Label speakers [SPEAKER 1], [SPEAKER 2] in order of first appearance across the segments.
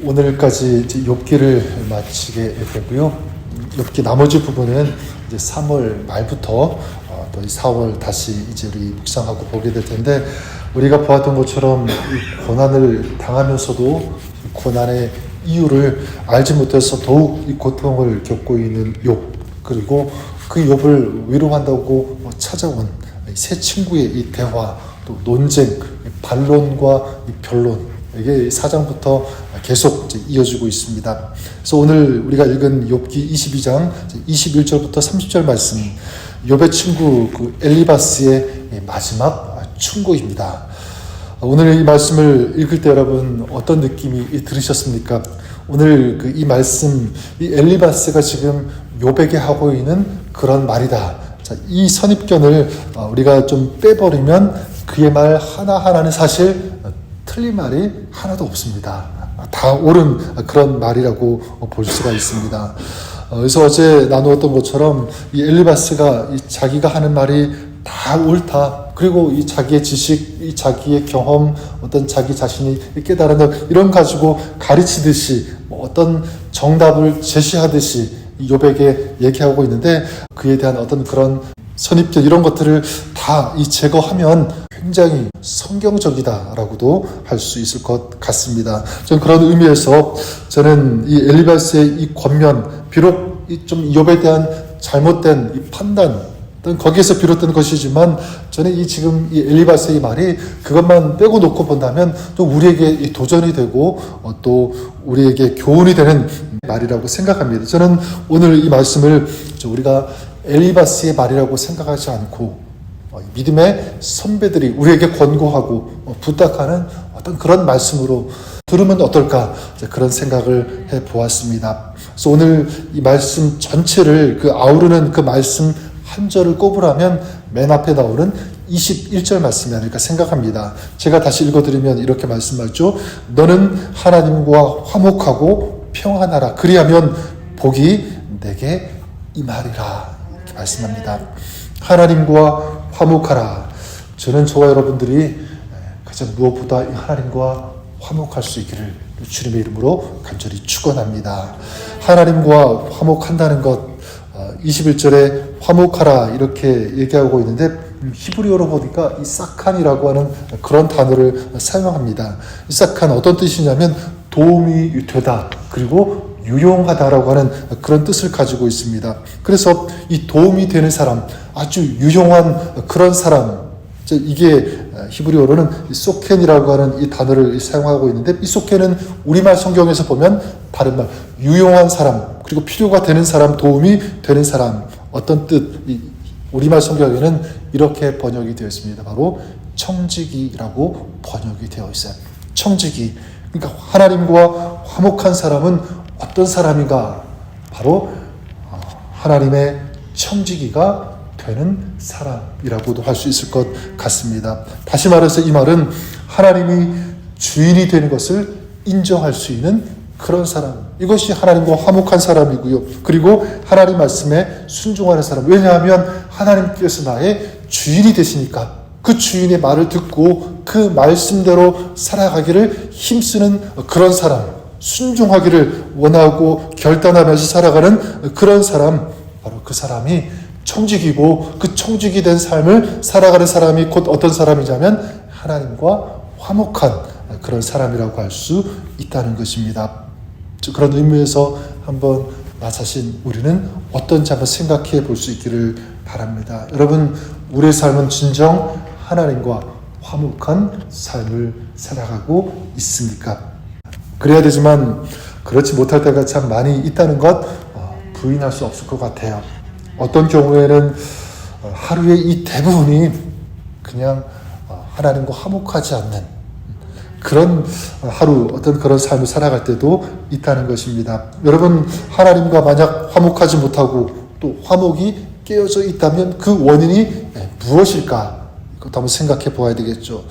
[SPEAKER 1] 오늘까지 욥기를 마치게 되고요. 욥기 나머지 부분은 이제 3월 말부터 또 4월 다시 이제 우리 묵상하고 보게 될 텐데, 우리가 보았던 것처럼 이 고난을 당하면서도 고난의 이유를 알지 못해서 더욱 이 고통을 겪고 있는 욥, 그리고 그 욥을 위로한다고 찾아온 세 친구의 이 대화, 또 논쟁, 반론과 이 변론, 이게 4장부터 계속 이어지고 있습니다. 그래서 오늘 우리가 읽은 욥기 22장 21절부터 30절 말씀, 욥의 친구 그 엘리바스의 마지막 충고입니다. 오늘 이 말씀을 읽을 때 여러분 어떤 느낌이 들으셨습니까? 오늘 이 말씀, 이 엘리바스가 지금 욥에게 하고 있는 그런 말이다. 자, 이 선입견을 우리가 좀 빼버리면 그의 말 하나하나는 사실 틀린 말이 하나도 없습니다. 다 옳은 그런 말이라고 볼 수가 있습니다. 그래서 어제 나누었던 것처럼 이 엘리바스가 자기가 하는 말이 다 옳다, 그리고 이 자기의 지식, 이 자기의 경험, 어떤 자기 자신이 깨달은 이런 가지고 가르치듯이 어떤 정답을 제시하듯이 욥에게 얘기하고 있는데, 그에 대한 어떤 그런 선입견 이런 것들을 다 제거하면 굉장히 성경적이다라고도 할 수 있을 것 같습니다. 저는 그런 의미에서 저는 이 엘리바스의 이 권면, 비록 좀 욥에 대한 잘못된 이 판단, 거기에서 비롯된 것이지만, 저는 지금 이 엘리바스의 말이 그것만 빼고 놓고 본다면 또 우리에게 도전이 되고 또 우리에게 교훈이 되는 말이라고 생각합니다. 저는 오늘 이 말씀을 우리가 엘리바스의 말이라고 생각하지 않고 믿음의 선배들이 우리에게 권고하고 부탁하는 어떤 그런 말씀으로 들으면 어떨까, 그런 생각을 해보았습니다. 그래서 오늘 이 말씀 전체를 아우르는 그 말씀 한 절을 꼽으라면 맨 앞에 나오는 21절 말씀이 아닐까 생각합니다. 제가 다시 읽어드리면 이렇게 말씀하죠. 너는 하나님과 화목하고 평안하라. 그리하면 복이 내게 임하리라. 이렇게 말씀합니다. 하나님과 화목하라. 저는 저와 여러분들이 가장 무엇보다 이 하나님과 화목할 수 있기를 주님의 이름으로 간절히 축원합니다. 하나님과 화목한다는 것, 21절에 화목하라 이렇게 얘기하고 있는데, 히브리어로 보니까 이 사칸이라고 하는 그런 단어를 사용합니다. 이 사칸 어떤 뜻이냐면 도움이 되다, 그리고 유용하다라고 하는 그런 뜻을 가지고 있습니다. 그래서 이 도움이 되는 사람, 아주 유용한 그런 사람, 이게 히브리어로는 소켄이라고 하는 이 단어를 사용하고 있는데, 이 소켄은 우리말 성경에서 보면 다른 말, 유용한 사람, 그리고 필요가 되는 사람, 도움이 되는 사람, 어떤 뜻, 우리말 성경에는 이렇게 번역이 되어 있습니다. 바로 청지기라고 번역이 되어 있어요. 청지기. 그러니까 하나님과 화목한 사람은 어떤 사람인가? 바로 하나님의 청지기가 되는 사람이라고도 할 수 있을 것 같습니다. 다시 말해서 이 말은 하나님이 주인이 되는 것을 인정할 수 있는 그런 사람, 이것이 하나님과 화목한 사람이고요. 그리고 하나님 말씀에 순종하는 사람. 왜냐하면 하나님께서 나의 주인이 되시니까 그 주인의 말을 듣고 그 말씀대로 살아가기를 힘쓰는 그런 사람, 순종하기를 원하고 결단하면서 살아가는 그런 사람, 바로 그 사람이 청지기고, 그 청지기 된 삶을 살아가는 사람이 곧 어떤 사람이냐면 하나님과 화목한 그런 사람이라고 할 수 있다는 것입니다. 그런 의미에서 한번 나 자신, 우리는 어떤지 한번 생각해 볼 수 있기를 바랍니다. 여러분, 우리의 삶은 진정 하나님과 화목한 삶을 살아가고 있습니까? 그래야 되지만 그렇지 못할 때가 참 많이 있다는 것 부인할 수 없을 것 같아요. 어떤 경우에는 하루의 이 대부분이 그냥 하나님과 화목하지 않는 그런 하루, 어떤 그런 삶을 살아갈 때도 있다는 것입니다. 여러분, 하나님과 만약 화목하지 못하고 또 화목이 깨어져 있다면 그 원인이 무엇일까? 그것도 한번 생각해 보아야 되겠죠.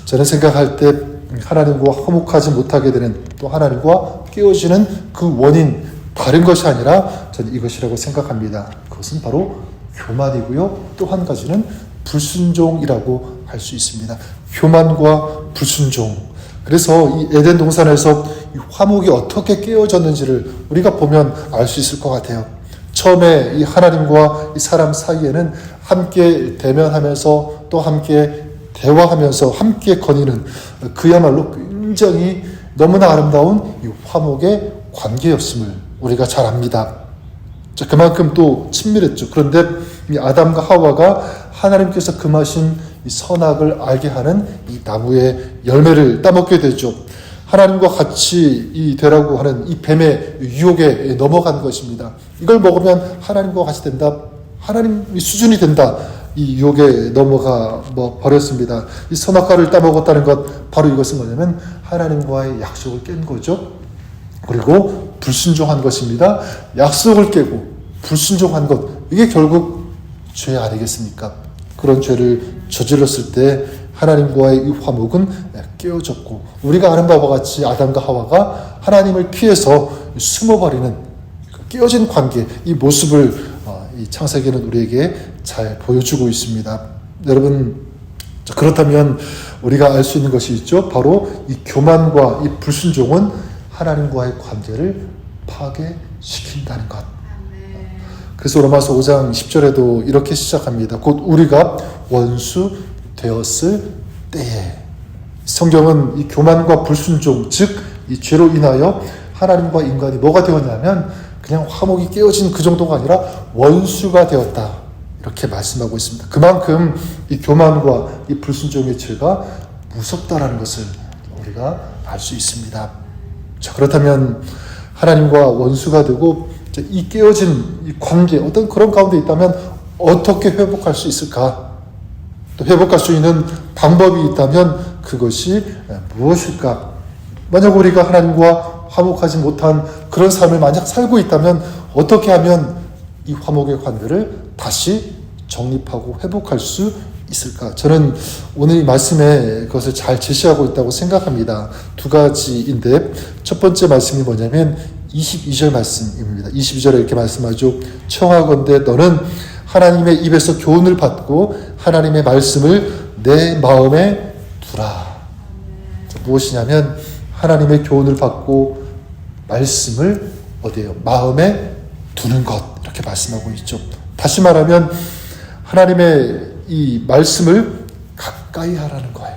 [SPEAKER 1] 저는 생각할 때 하나님과 화목하지 못하게 되는, 또 하나님과 깨어지는 그 원인, 다른 것이 아니라 저는 이것이라고 생각합니다. 그것은 바로 교만이고요. 또 한 가지는 불순종이라고 할 수 있습니다. 교만과 불순종. 그래서 이 에덴 동산에서 이 화목이 어떻게 깨어졌는지를 우리가 보면 알 수 있을 것 같아요. 처음에 이 하나님과 이 사람 사이에는 함께 대면하면서 또 함께 대화하면서 함께 거니는 그야말로 굉장히 너무나 아름다운 이 화목의 관계였음을 우리가 잘 압니다. 자, 그만큼 또 친밀했죠. 그런데 이 아담과 하와가 하나님께서 금하신 이 선악을 알게 하는 이 나무의 열매를 따먹게 되죠. 하나님과 같이 이 되라고 하는 이 뱀의 유혹에 넘어간 것입니다. 이걸 먹으면 하나님과 같이 된다. 하나님 수준이 된다. 이 유혹에 넘어가 버렸습니다. 이 선악과를 따먹었다는 것, 바로 이것은 뭐냐면 하나님과의 약속을 깬 거죠. 그리고 불순종한 것입니다. 약속을 깨고 불순종한 것, 이게 결국 죄 아니겠습니까? 그런 죄를 저질렀을 때 하나님과의 이 화목은 깨어졌고, 우리가 아는 바와 같이 아담과 하와가 하나님을 피해서 숨어버리는 깨어진 관계, 이 모습을 이 창세기는 우리에게 잘 보여주고 있습니다. 여러분, 그렇다면 우리가 알 수 있는 것이 있죠. 바로 이 교만과 이 불순종은 하나님과의 관계를 파괴시킨다는 것. 그래서 로마서 5장 10절에도 이렇게 시작합니다. 곧 우리가 원수 되었을 때에. 성경은 이 교만과 불순종, 즉 이 죄로 인하여 하나님과 인간이 뭐가 되었냐면 그냥 화목이 깨어진 그 정도가 아니라 원수가 되었다, 이렇게 말씀하고 있습니다. 그만큼 이 교만과 이 불순종의 죄가 무섭다라는 것을 우리가 알 수 있습니다. 자, 그렇다면 하나님과 원수가 되고 이 깨어진 이 관계, 어떤 그런 가운데 있다면 어떻게 회복할 수 있을까? 또 회복할 수 있는 방법이 있다면 그것이 무엇일까? 만약 우리가 하나님과 화목하지 못한 그런 삶을 만약 살고 있다면 어떻게 하면 이 화목의 관계를 다시 정립하고 회복할 수 있을까? 저는 오늘 이 말씀에 그것을 잘 제시하고 있다고 생각합니다. 두 가지인데, 첫 번째 말씀이 뭐냐면 22절 말씀입니다. 22절에 이렇게 말씀하죠. 청하건대 너는 하나님의 입에서 교훈을 받고 하나님의 말씀을 내 마음에 두라. 무엇이냐면 하나님의 교훈을 받고 말씀을 어디에요? 마음에 두는 것, 이렇게 말씀하고 있죠. 다시 말하면 하나님의 이 말씀을 가까이 하라는 거예요.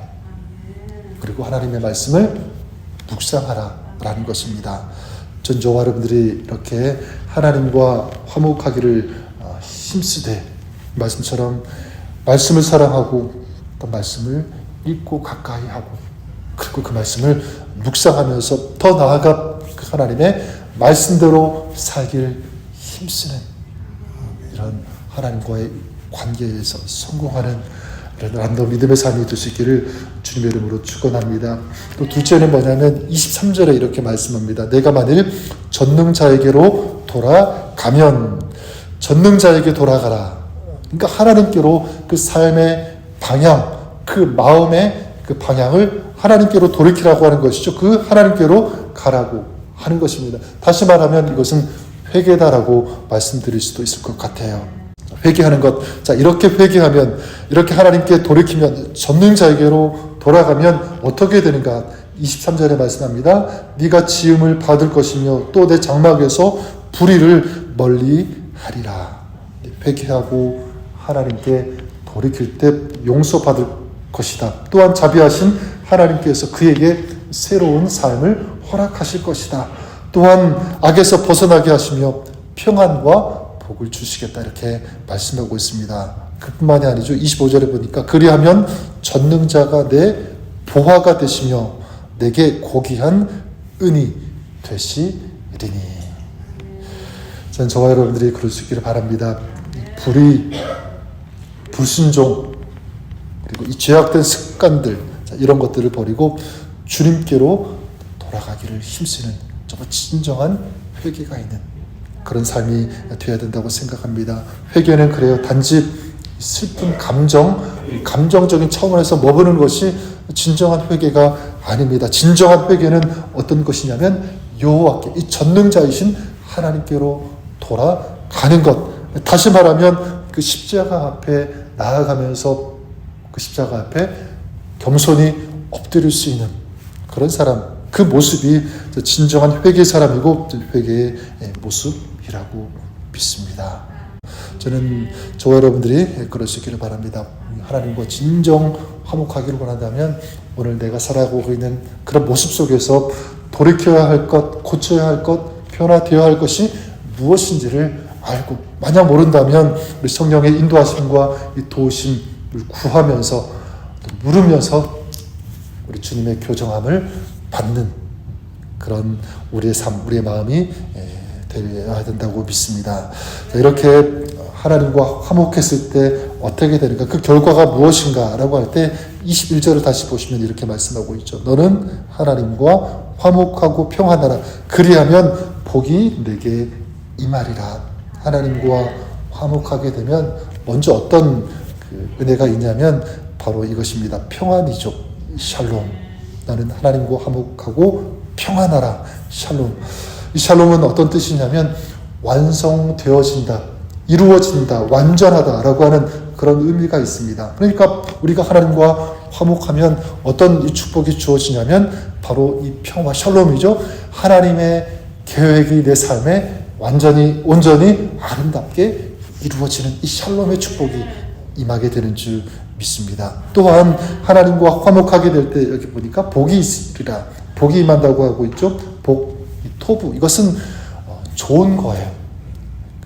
[SPEAKER 1] 그리고 하나님의 말씀을 묵상하라라는 것입니다. 전 저와 여러분들이 이렇게 하나님과 화목하기를 힘쓰되 말씀처럼 말씀을 사랑하고 또 말씀을 읽고 가까이 하고 그리고 그 말씀을 묵상하면서 더 나아가 그 하나님의 말씀대로 살기를 힘쓰는 이런 하나님과의 관계에서 성공하는 이런 아름다운 믿음의 삶이 될 수 있기를 주님의 이름으로 축원합니다. 또 둘째는 뭐냐면 23절에 이렇게 말씀합니다. 내가 만일 전능자에게로 돌아가면, 전능자에게 돌아가라. 그러니까 하나님께로 그 삶의 방향, 그 마음의 그 방향을 하나님께로 돌이키라고 하는 것이죠. 그 하나님께로 가라고 하는 것입니다. 다시 말하면 이것은 회개다라고 말씀드릴 수도 있을 것 같아요. 회개하는 것. 자, 이렇게 회개하면, 이렇게 하나님께 돌이키면, 전능자에게로 돌아가면 어떻게 되는가? 23절에 말씀합니다. 네가 지음을 받을 것이며 또 내 장막에서 불의를 멀리 하리라. 회개하고 하나님께 돌이킬 때 용서받을 것이다. 또한 자비하신 하나님께서 그에게 새로운 삶을 허락하실 것이다. 또한 악에서 벗어나게 하시며 평안과 복을 주시겠다, 이렇게 말씀하고 있습니다. 그뿐만이 아니죠. 25절에 보니까 그리하면 전능자가 내 보화가 되시며 내게 고귀한 은이 되시리니. 저는 저와 여러분들이 그럴 수 있기를 바랍니다. 불의, 불순종, 그리고 이 죄악된 습관들, 이런 것들을 버리고 주님께로 돌아가기를 힘쓰는 정말 진정한 회개가 있는 그런 삶이 되어야 된다고 생각합니다. 회개는 그래요. 단지 슬픈 감정적인 차원에서 머무는 것이 진정한 회개가 아닙니다. 진정한 회개는 어떤 것이냐면 여호와께, 이 전능자이신 하나님께로 돌아가는 것. 다시 말하면 그 십자가 앞에 나아가면서 그 십자가 앞에 겸손히 엎드릴 수 있는 그런 사람, 그 모습이 진정한 회개의 사람이고 회개의 모습이라고 믿습니다. 저는 저와 여러분들이 그러시기를 바랍니다. 하나님과 진정 화목하기를 원한다면 오늘 내가 살아가고 있는 그런 모습 속에서 돌이켜야 할 것, 고쳐야 할 것, 변화되어야 할 것이 무엇인지를 알고, 만약 모른다면 우리 성령의 인도하심과 이 도우심을 구하면서 또 물으면서 우리 주님의 교정함을 받는 그런 우리의 삶, 우리의 마음이 되어야 된다고 믿습니다. 이렇게 하나님과 화목했을 때 어떻게 되는가, 그 결과가 무엇인가 라고 할 때 21절을 다시 보시면 이렇게 말씀하고 있죠. 너는 하나님과 화목하고 평안하라. 그리하면 복이 내게 임하리라. 하나님과 화목하게 되면 먼저 어떤 그 은혜가 있냐면 바로 이것입니다. 평안이죠. 샬롬. 나는 하나님과 화목하고 평안하라. 샬롬. 이 샬롬은 어떤 뜻이냐면 완성되어진다, 이루어진다, 완전하다라고 하는 그런 의미가 있습니다. 그러니까 우리가 하나님과 화목하면 어떤 이 축복이 주어지냐면 바로 이 평화, 샬롬이죠. 하나님의 계획이 내 삶에 완전히, 온전히 아름답게 이루어지는 이 샬롬의 축복이 임하게 되는 줄 믿습니다. 또한 하나님과 화목하게 될 때 여기 보니까 복이 있으리라. 복이 임한다고 하고 있죠. 복, 이 토부, 이것은 좋은 거예요.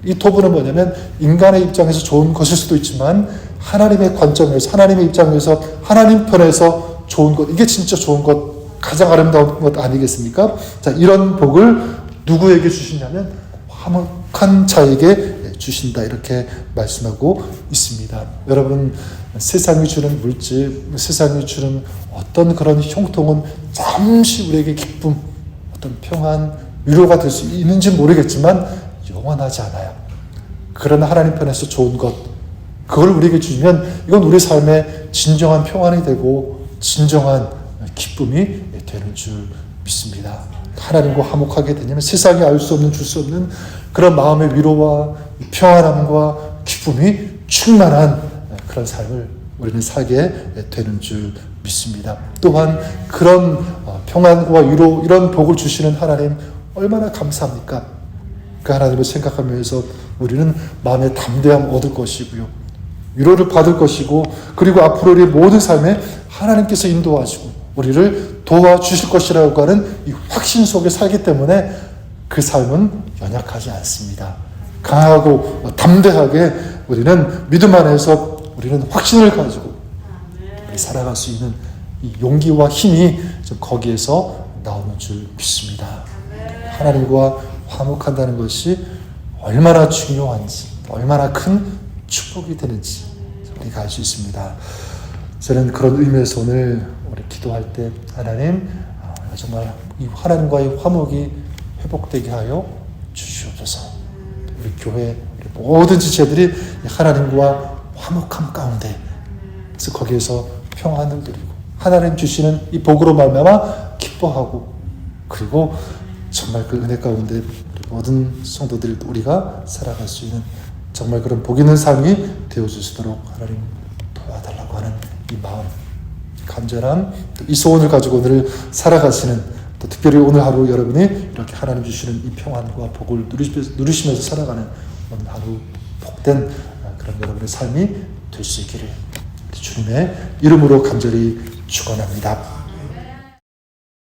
[SPEAKER 1] 이 토부는 뭐냐면 인간의 입장에서 좋은 것일 수도 있지만 하나님의 관점에서, 하나님의 입장에서, 하나님 편에서 좋은 것, 이게 진짜 좋은 것, 가장 아름다운 것 아니겠습니까? 자, 이런 복을 누구에게 주시냐면 화목한 자에게 주신다, 이렇게 말씀하고 있습니다. 여러분, 세상이 주는 물질, 세상이 주는 어떤 그런 형통은 잠시 우리에게 기쁨, 어떤 평안, 위로가 될 수 있는지 모르겠지만 영원하지 않아요. 그러나 하나님 편에서 좋은 것, 그걸 우리에게 주시면 이건 우리 삶에 진정한 평안이 되고 진정한 기쁨이 되는 줄 믿습니다. 하나님과 화목하게 되냐면 세상이 알 수 없는, 줄 수 없는 그런 마음의 위로와 평안함과 기쁨이 충만한 그런 삶을 우리는 살게 되는 줄 믿습니다. 또한 그런 평안과 위로, 이런 복을 주시는 하나님 얼마나 감사합니까? 그 하나님을 생각하면서 우리는 마음의 담대함 얻을 것이고요, 위로를 받을 것이고, 그리고 앞으로 우리의 모든 삶에 하나님께서 인도하시고 우리를 도와주실 것이라고 하는 이 확신 속에 살기 때문에 그 삶은 연약하지 않습니다. 강하고 담대하게 우리는 믿음 안에서 우리는 확신을 가지고 살아갈 수 있는 이 용기와 힘이 거기에서 나오는 줄 믿습니다. 하나님과 화목한다는 것이 얼마나 중요한지, 얼마나 큰 축복이 되는지 우리가 알 수 있습니다. 저는 그런 의미에서 오늘 우리 기도할 때 하나님, 정말 이 하나님과의 화목이 회복되게 하여 주시옵소서. 우리 교회, 우리 모든 지체들이 하나님과 화목함 가운데, 그래서 거기에서 평안을 누리고 하나님 주시는 이 복으로 말미암아 기뻐하고, 그리고 정말 그 은혜 가운데 모든 성도들, 우리가 살아갈 수 있는 정말 그런 복 있는 삶이 되어줄 수 있도록 하나님 도와달라고 하는 이 마음, 간절함, 이 소원을 가지고 오늘 살아가시는, 또 특별히 오늘 하루 여러분이 이렇게 하나님 주시는 이 평안과 복을 누리시면서 살아가는 오늘 하루 복된 그런 여러분의 삶이 될 수 있기를 주님의 이름으로 간절히 축원합니다.